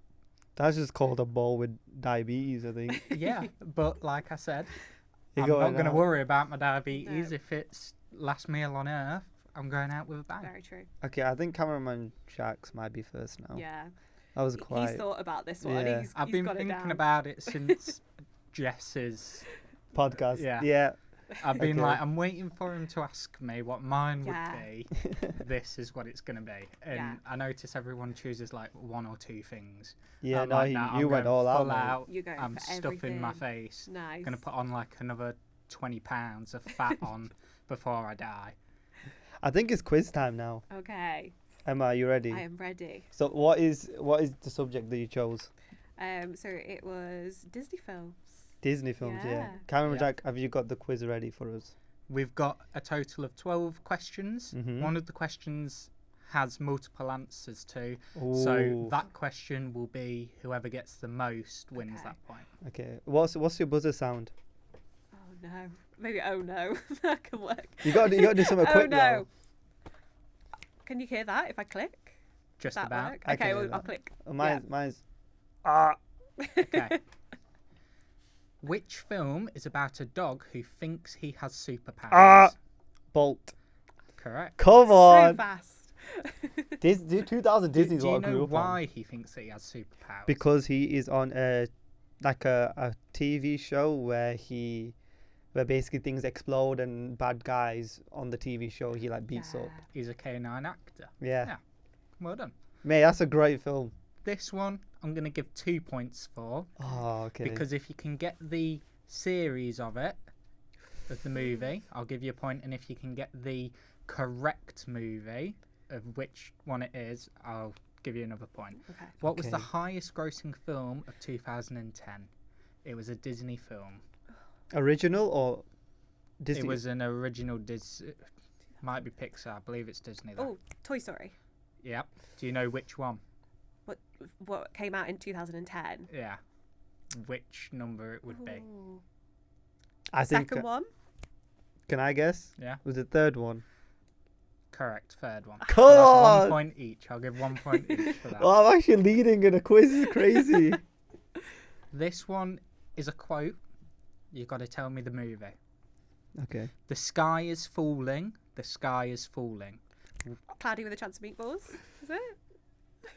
That's just called a bowl with diabetes, I think. Yeah, but like I said, You're I'm not going going to out. worry about my diabetes. No. If it's last meal on earth, I'm going out with a bang. Very true. Okay, I think cameraman Jack's might be first now. Yeah. That was He's quite thought about this one. Yeah. He's I've been got it thinking down. about it since Jess's. podcast. Yeah. Yeah. I've been Okay. like, I'm waiting for him to ask me what mine Yeah. would be. This is what it's going to be. And Yeah. I notice everyone chooses like 1 or 2 things. Yeah, I'm no, like, nah, you I'm went going all out, full mate. out. You're going I'm for stuffing my everything. face. Nice. Going to put on like another 20 pounds of fat on before I die. I think it's quiz time now. Okay. Emma, are you ready? I am ready. So what is the subject that you chose? So it was Disney films. Disney films, yeah. Yeah. Cameraman Yeah. Jack, have you got the quiz ready for us? We've got a total of 12 questions. Mhm. One of the questions has multiple answers to. Ooh. So that question will be whoever gets the most wins Okay. that point. Okay. What's your buzzer sound? Oh no. Maybe oh no. That can work. You got to do something Oh quick no. now. Can you hear that if I click? Just That about. work? I Okay, can well, hear I'll that. click. Mine's Okay. Which film is about a dog who thinks he has superpowers? Bolt. Correct. Come So on. fast. 2000 Disney's Do you what I grew know up why on. he thinks that he has superpowers? Because he is on a TV show where basically things explode and bad guys on the TV show he like beats up. he's a canine actor. Yeah. Yeah. Well done. Mate, that's a great film. This one I'm going to give 2 points for. Oh, okay. Because if you can get the series of it, of the movie, I'll give you a point. And if you can get the correct movie of which one it is, I'll give you another point. Okay. What was the Okay. highest grossing film of 2010? It was a Disney film. Original or Disney? It was an original might be Pixar. I believe it's Disney though. Oh, Toy Story. Yep. Do you know which one? What came out in 2010? Yeah. Which number it would be? Ooh. I think. Second one. Can I guess? Yeah. Was the third one? Correct. Third one. Come So that's on. 1 point each. I'll give 1 point each for that. Oh, I'm actually leading in a quiz. It's crazy. This one is a quote. You've got to tell me the movie. Okay. The sky is falling. The sky is falling. Cloudy with a Chance of Meatballs. Is it?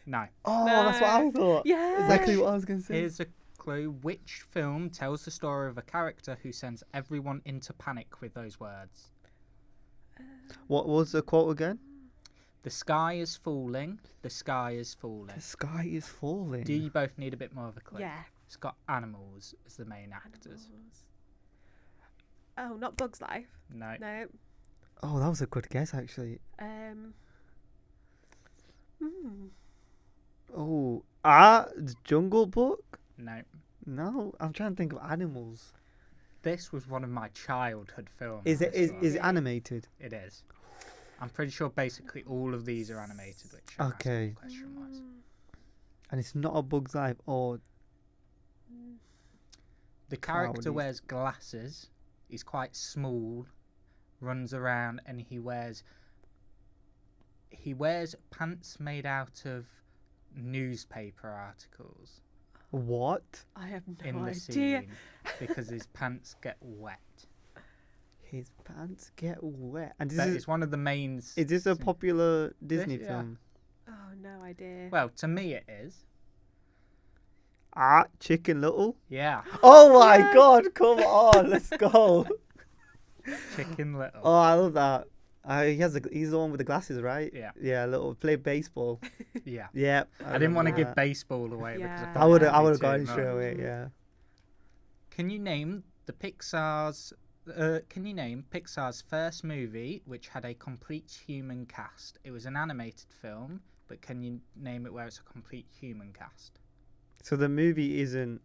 No. Oh, No. that's what I thought. Yeah. Exactly what I was going to say. Here's a clue. Which film tells the story of a character who sends everyone into panic with those words? What was the quote again? The sky is falling. The sky is falling. The sky is falling. Do you both need a bit more of a clue? Yeah. It's got animals as the main actors. Animals. Oh, not Bug's Life. No. No. Oh, that was a good guess, actually. Oh, the Jungle Book? No. No, I'm trying to think of animals. This was one of my childhood films. Is it this one. is it animated? It is. I'm pretty sure basically all of these are animated, which I'm asking Okay. the question was. And it's not a Bug's Life or The character Cloudy. wears glasses. He's quite small, runs around, and he wears pants made out of newspaper articles what? I have no in the idea. scene because his pants get wet. His pants get wet. And But it's one of the main. is this a popular Disney yeah. film? Oh, no idea. Well, to me it is. Chicken Little. Yeah, Oh my Yeah. God! Come on, let's go. Chicken Little. Oh, I love that. He's the one with the glasses, right? Yeah. Yeah, little play baseball. Yeah. Yeah. I didn't want to remember give that. baseball away Yeah. because I would have that'd be got too it straight much. away. Yeah. Can you name Pixar's first movie which had a complete human cast? It was an animated film, but can you name it where it's a complete human cast? So the movie isn't.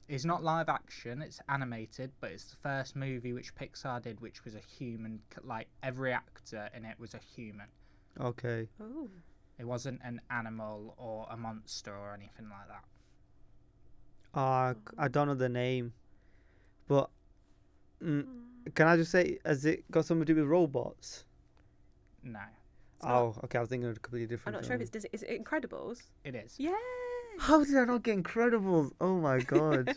It's not live action, it's animated, but it's the first movie which Pixar did which was a human, like every actor in it was a human. Okay. Oh. It wasn't an animal or a monster or anything like that. I don't know the name, but can I just say, has it got something to do with robots? No, Oh, okay. I was thinking of a completely different. I'm not sure if film. it's Disney. Is it Incredibles? it is. Yeah. How did I not get Incredibles? Oh my God.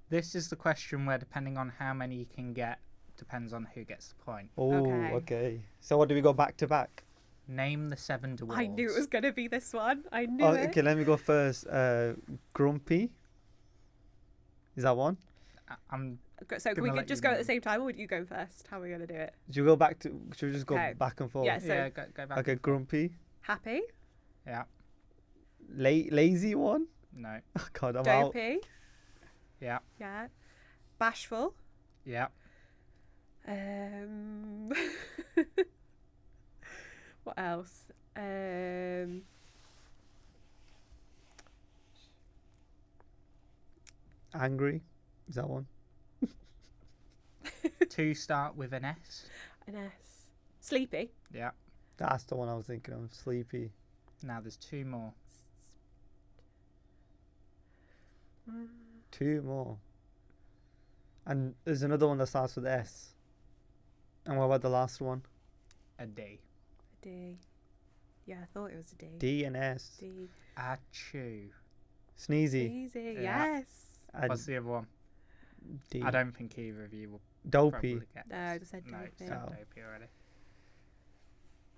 This is the question where depending on how many you can get, depends on who gets the point. Oh, Okay. okay. So what do we go back to back? Name the 7 dwarves. I knew it was going to be this one. I knew Oh, it. okay. Let me go first. Grumpy. Is that one? I'm So can gonna we let just you go at know. the same time, or would you go first? How are we going to do it? Should we go back to? Should we just go Okay. back and forth? Yeah, so- yeah, go back. Okay. and forth. Grumpy. Happy, Yeah, Lazy one. no, Oh, God, I'm out. dopey, yeah, yeah, bashful. yeah. What else? Angry. Is that one? 2 start with an S. An S. Sleepy. Yeah. That's the one I was thinking of. Sleepy. Now there's 2 more. 2 more. And there's another one that starts with S. And what about the last one? A D. D. Yeah, I thought it was a D. D and S. D. Achoo. Sneezy. Easy. Yeah. Yes. And What's the other one? D. I don't think either of you will Dopey. probably get. No, I just said No, dopey. it's not Oh. dopey already.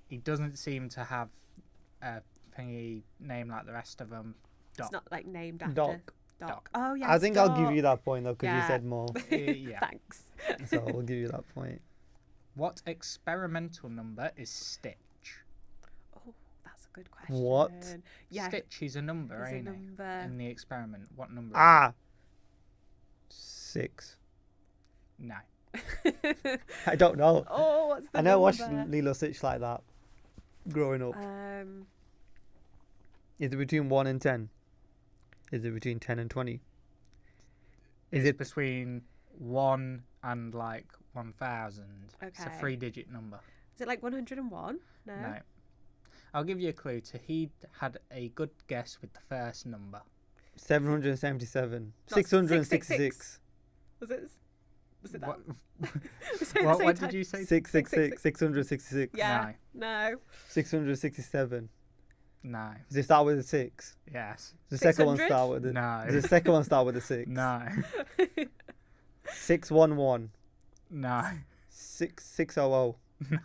He doesn't seem to have a thingy name like the rest of them. It's not like named after. Doc. Doc. Oh yeah. I think I'll give you that point though because you Yeah. said more. Yeah. Thanks. So we'll give you that point. What experimental number is Stitch? Oh, that's a good question. What? Yeah. Stitch is a number, Is a ain't it? number. In the experiment, what number? Ah. 6. No. I don't know. Oh, what's the I never watched number? Lilo Stitch like that growing up. Is it between 1 and 10? Is it between 10 and 20? Is It's it between 1 and like 1,000? It's a Okay. 3-digit number. Is it like 101? No. No. I'll give you a clue. Tahid had a good guess with the first number. 777? Not 666. Was it? Was it that? What, Was it the what same did time? you say? 666. 666. Yeah. No. 667. No. Does it start with a 6? Yes. Does the second one 600? start with a... No. Does the second one start with a 6? No. 611. No. 600.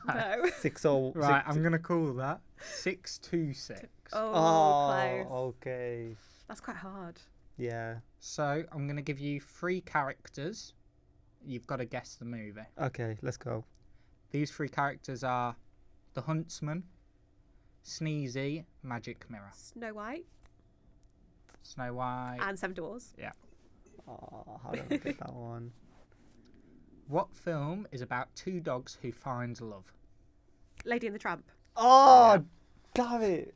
No. 60. Right, I'm gonna call that 626. Oh, close. Okay. That's quite hard. Yeah. So I'm gonna give you 3 characters. You've got to guess the movie. Okay, let's go. These 3 characters are the Huntsman, Sneezy, Magic Mirror. Snow White Snow White. and Seven Dwarfs. Oh, how did I get that one? What film is about 2 dogs who find love? Lady and the Tramp. Oh, damn it.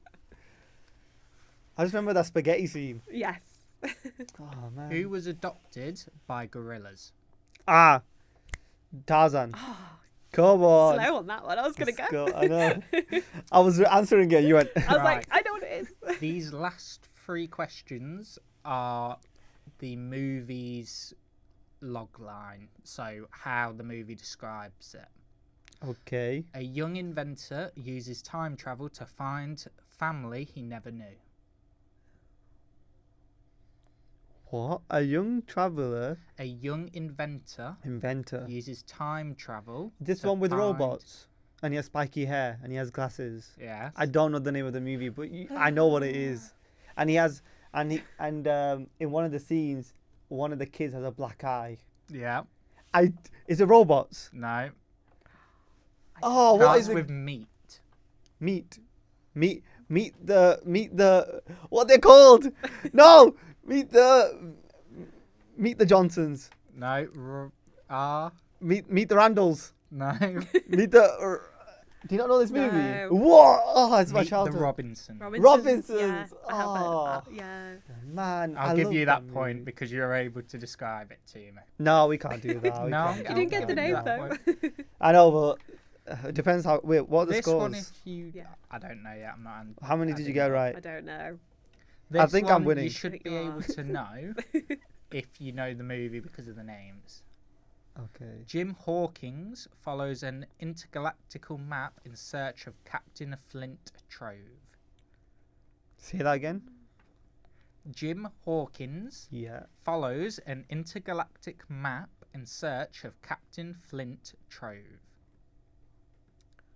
I just remember that spaghetti scene. Yes. Oh, man. Who was adopted by gorillas? Ah, Tarzan. Oh, Come on. slow on that one. I was going to Let's go. go. I know. I was answering it. You went. I was Right. like, I know what it is. These last 3 questions are the movie's log line, so how the movie describes it. Okay. A young inventor uses time travel to find family he never knew. What? A young traveller A young inventor inventor. uses time travel. This to one with find- robots, and he has spiky hair, and he has glasses. Yes. I don't know the name of the movie, but I know what it is. And he has, in one of the scenes, one of the kids has a black eye. Yeah. Is it robots? No. Oh, what Starts is it? with meat. Meet the what they're called? No, meet the Johnsons. No. Meet the Randalls. No. Meet the. Do you not know this movie? No. What? Oh, it's my Meet the childhood. Robinsons. Robinsons. Yeah, Robinsons. I have heard Oh. of that. Yeah. Man, I'll I give love you that point movie. because you're able to describe it to me. No, we can't do that. We No, can't you You do didn't get that. the name that though. I know, but it depends how. Wait, what are the This scores? one, if you, Yeah. I don't know yet. I'm not. How many did you get I right? don't know. This think I'm one, winning. You should think be you able are. to know if you know the movie because of the names. Okay. Jim Hawkins follows an intergalactical map in search of Captain Flint Trove. Say that again. Jim Hawkins Yeah. follows an intergalactic map in search of Captain Flint Trove.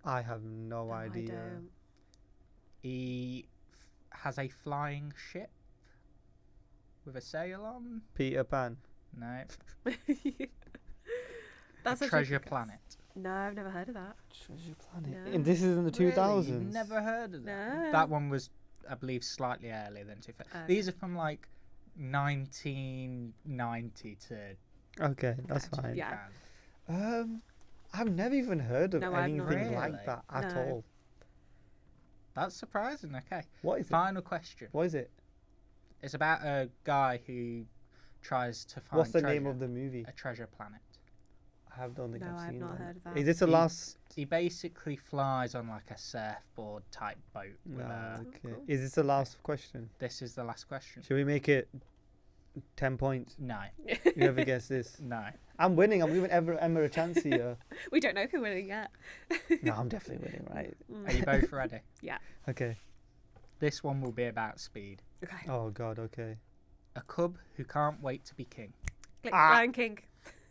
I have no No, I idea. don't. He has a flying ship with a sail on. Peter Pan. No, That's a such treasure good guess. planet. No, I've never heard of that. Treasure Planet. No. And this is in the 2000s. Really? You've never heard of that? No. That one was, I believe, slightly earlier than 2000. Okay. These are from like 1990 to. Okay, that's Okay. fine. Yeah. I've never even heard of No, I've not. anything Really? like that at No. all. That's surprising. Okay. What is it? Final question. What is it? It's about a guy who tries to find. What's the name treasure. of the movie? A treasure planet. I don't think No, I've I've seen not that. heard of that. Is this the He- last? He basically flies on like a surfboard type boat. With No. a, Okay. cool. Is this the last question? this is the last question. Should we make it 10 points? No. Whoever gets this. No. I'm winning. I'm giving Emma a chance here. We don't know if you're winning yet. No, I'm definitely winning, right? Are you both ready? Okay. This one will be about speed. Okay. Oh, God, okay. A cub who can't wait to be king. Click Ah. Lion King.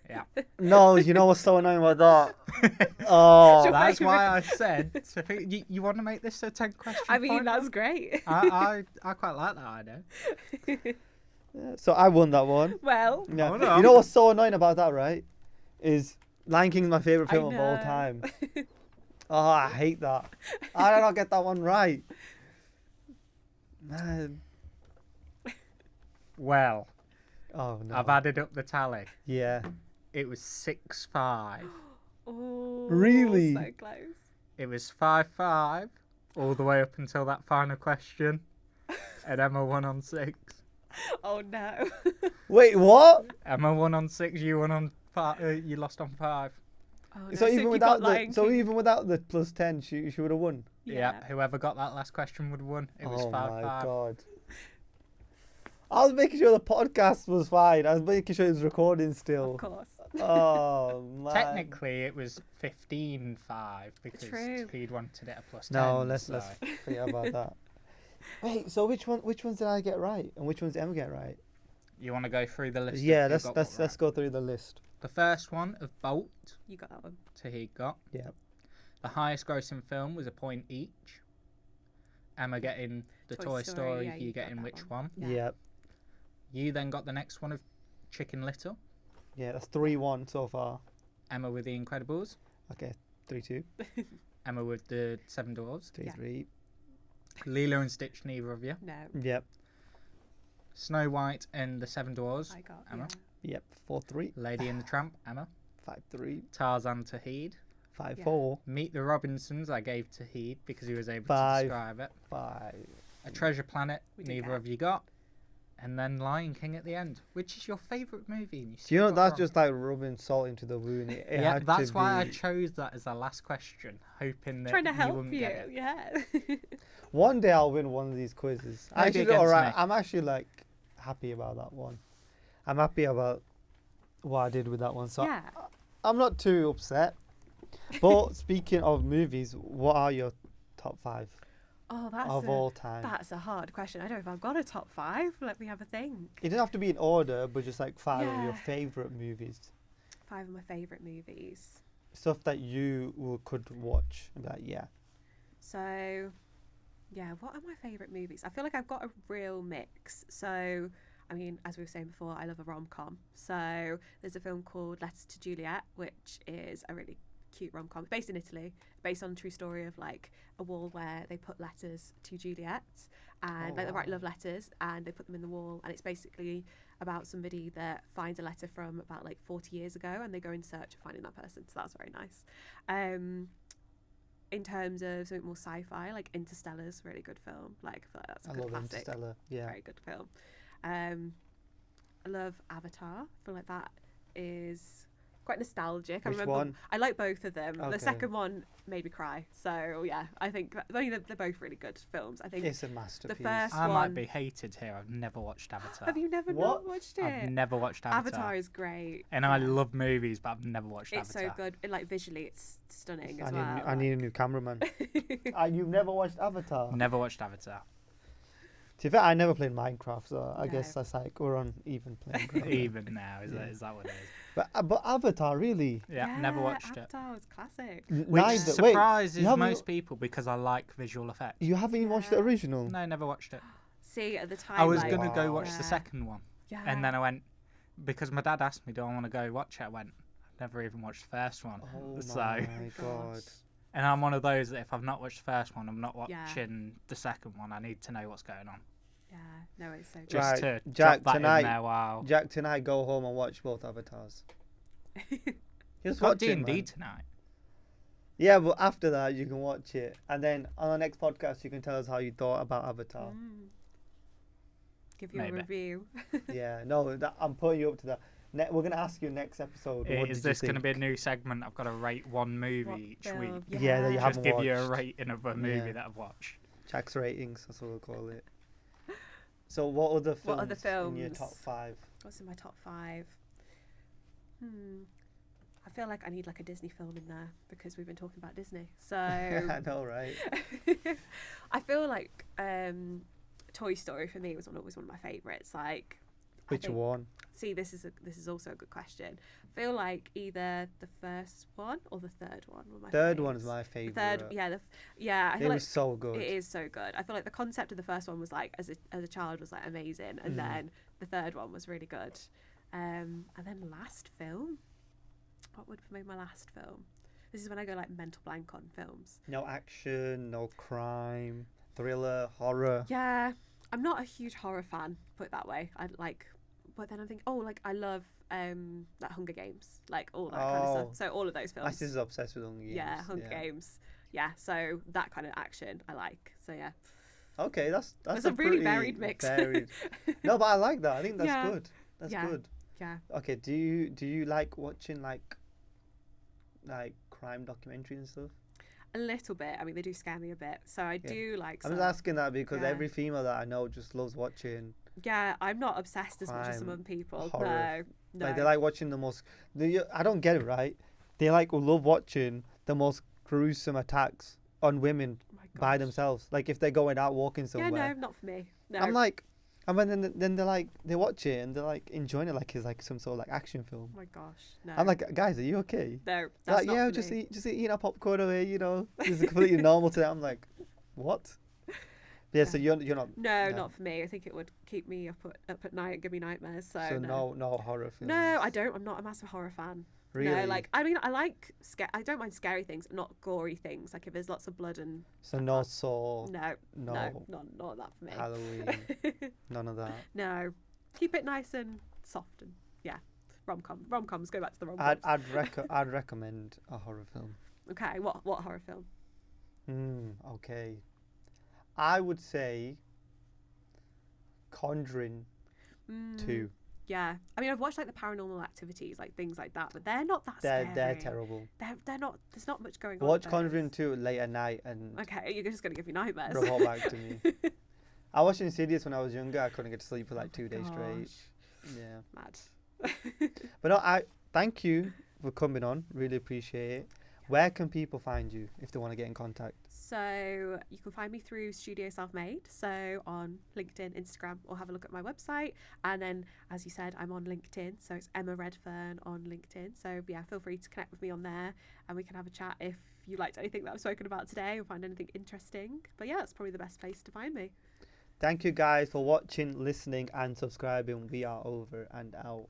Yeah. No, you know what's so annoying about that? Oh, Sure. That's favourite- why I said. You want to make this a 10 question? I mean, point that's one? great. I quite like that idea. yeah, so I won that one. Well, Yeah. Hold on. You know what's so annoying about that, right? Is Lion King's my favourite I film of all know. time. Oh, I hate that. I did not get that one right. Man. Well, Oh, no. I've added up the tally. Yeah. It was 6-5. Oh, Really? so close. It was 5-5 all the way up until that final question. And Emma won on 6. Oh no. Wait, what? Emma won on 6. You won on 5. You lost on 5. Oh, no. So if even you without got Lion so King- even without the plus 10, she would have won. Yeah. Whoever got that last question would have won. It was Oh 5-5. my God. I was making sure the podcast was fine. I was making sure it was recording still. Of course. Oh man. Technically, it was 15-5 because True. Speed wanted it a plus 10. No, let's so. forget about that. Wait, so which ones did I get right, and which ones did Emma get right? You want to go through the list? of Yeah, who let's got let's what let's right? go through the list. The first one of Bolt, You got that one. Tuheed got. Yeah. The highest grossing film was a point each. Emma getting the Toy Story, yeah, you got getting that which one. one? Yeah. Yeah. You then got the next one of Chicken Little. Yeah, that's 3-1 so far. Emma with The Incredibles. Okay, 3-2, Emma with The Seven Dwarfs. 3-3. Lilo and Stitch, neither of you. No, Yep. Snow White and The Seven Dwarfs. I got. Emma. Yeah. Yep. 4-3. Lady and the Tramp. Emma. 5-3. Tarzan, Tuheed. 5-4. Meet the Robinsons, I gave Tuheed because he was able Five. to describe it. 5. A Treasure Planet, We did neither get. of you got. And then Lion King at the end, which is your favourite movie. And you Do you know still got that's wrong. just like rubbing salt into the wound? It Yeah, had that's to why I be- chose that as the last question, hoping that Trying to you help wouldn't you. get it. Yeah. One day I'll win one of these quizzes. I Maybe actually all against right. me. I'm actually like happy about that one. I'm happy about what I did with that one. So Yeah. I'm not too upset. But speaking of movies, what are your top 5 Oh, that's of all time? that's a hard question. I don't know if I've got a top 5. Let me have a think. It doesn't have to be in order, but just like 5 of your Yeah. favorite movies, 5 of my favourite movies. stuff that you could watch and be like, yeah. So, yeah, what are my favourite movies? I feel like I've got a real mix. So, I mean, as we were saying before, I love a rom-com. So, there's a film called Letters to Juliet, which is a really cute rom-com. It's based in Italy, based on a true story of like a wall where they put letters to Juliet and Oh, like they write wow. love letters and they put them in the wall, and it's basically about somebody that finds a letter from about like 40 years ago and they go in search of finding that person. So that's very nice. In terms of something more sci-fi, like Interstellar's a really good film. Like I feel like that's a I good love classic. Interstellar. Yeah. Very good film. I love Avatar. I feel like that is quite nostalgic. Which I remember one? I like both of them. Okay. The second one made me cry. So yeah, I think they're both really good films. I think It's a masterpiece. first I one. might be hated here. I've never watched Avatar. Have you never What? not watched it? I've never watched Avatar. Avatar is great. And I Yeah. love movies, but I've never watched It's Avatar. so good. Like visually, it's stunning I as need, well. I need a new cameraman. You've never watched Avatar? Never watched Avatar. To be fair, I never played Minecraft, so I No. guess that's like we're on even playing ground. Even now, Yeah. is that what it is? But Avatar, really? Yeah, never watched it. Avatar was classic. Which Neither. Wait, surprises you haven't- most people because I like visual effects. you haven't even watched the Yeah. original? No, never watched it. See, at the time, I was like, going to go Wow. watch the second one. yeah. And then I went, because my dad asked me, do I want to go watch it? I went, I've never even watched the first one. Oh So, my gosh. god. and I'm one of those that if I've not watched the first one, I'm not Yeah. watching the second one. I need to know what's going on. Yeah, no, it's so good. Just Right, to Jack, drop that tonight- in there while... Jack, tonight go home and watch both Avatars. Just Got watch it, D&D man. tonight. Yeah, but after that you can watch it, and then on the next podcast you can tell us how you thought about Avatar. Give you Maybe. a review. Yeah, no, I'm putting you up to that. We're gonna ask you next episode. What Is did you this going to think? be a new segment? I've got to rate one movie What each film? week. Yeah, that you Yeah. haven't Just give you a watched. rating of a movie Yeah. that I've watched. Jack's ratings, that's what we'll call it. So what other films, What other in your films? top 5? What's in my top 5? I feel like I need like a Disney film in there because we've been talking about Disney. So I know, right? I feel like Toy Story for me was always one of my favourites. Like, I Which think- one? See, this is also a good question. I feel like either the first one or the third one were my Third one faves. is my The favorite. third, yeah, I It feel was like so good. it is so good. I feel like the concept of the first one was like as a child was like amazing, and Mm. then the third one was really good. And then last film, what would be my last film? This is when I go like mental blank on films. No action, no crime, thriller, horror. Yeah, I'm not a huge horror fan, put it that way. I like, but then I'm thinking, oh, like I love like Hunger Games, like all that kind of Oh. stuff. So all of those My films. sister's obsessed with Hunger Games. Yeah, Hunger Games. Yeah, so that kind of action I like. So yeah, Okay, that's it's a a really pretty varied mix. varied- No, but I like that. I think that's Yeah. good. That's Yeah. good. Yeah. Okay, do you like watching like crime documentaries and stuff? A little bit. I mean, they do scare me a bit. So I do like I'm some. just asking that because Yeah. every female that I know just loves watching. Yeah, I'm not obsessed as much as some Crime, other people. horror. No. Like they like watching the most. I don't get it, right? They like love watching the most gruesome attacks on women Oh my by gosh. themselves. Like if they're going out walking Yeah, somewhere. no, not for me. No. I'm like, and then they're like, they watch it and they're like enjoying it like it's like some sort of like action film. Oh my gosh, no. I'm like, guys, are you okay? no, They're that's like, not yeah, for just me. eating our popcorn away, you know. This is completely normal to them. I'm like, what? Yeah, so you're not. No, no. not for me. I think it would keep me up at night and give me nightmares. So, So no. no horror films. No, I don't. I'm not a massive horror fan. Really? No, like I mean, I like I don't mind scary things, not gory things. Like if there's lots of blood and So no Saw, no, no not that for me. Halloween, none of that. No, keep it nice and soft and yeah, rom-coms. Go back to the rom-coms. I'd recommend a horror film. Okay, what horror film? Okay. I would say Conjuring 2. Yeah, I mean I've watched like the Paranormal Activities, like things like that, but they're not that scary. They're terrible. They're not. There's not much going on. Watch with Conjuring those. 2 late at night and Okay, you're just gonna give me nightmares. report back to me. I watched Insidious when I was younger. I couldn't get to sleep for like 2 days straight. Gosh, Yeah. mad. But no, I thank you for coming on. Really appreciate it. Where can people find you if they want to get in contact? So you can find me through Studio Self-Made, so on LinkedIn, Instagram, or have a look at my website. And then, as you said, I'm on LinkedIn, so it's Emma Redfern on LinkedIn. So yeah, feel free to connect with me on there, and we can have a chat if you liked anything that I've spoken about today or find anything interesting. But yeah, that's probably the best place to find me. Thank you guys for watching, listening, and subscribing. We are over and out.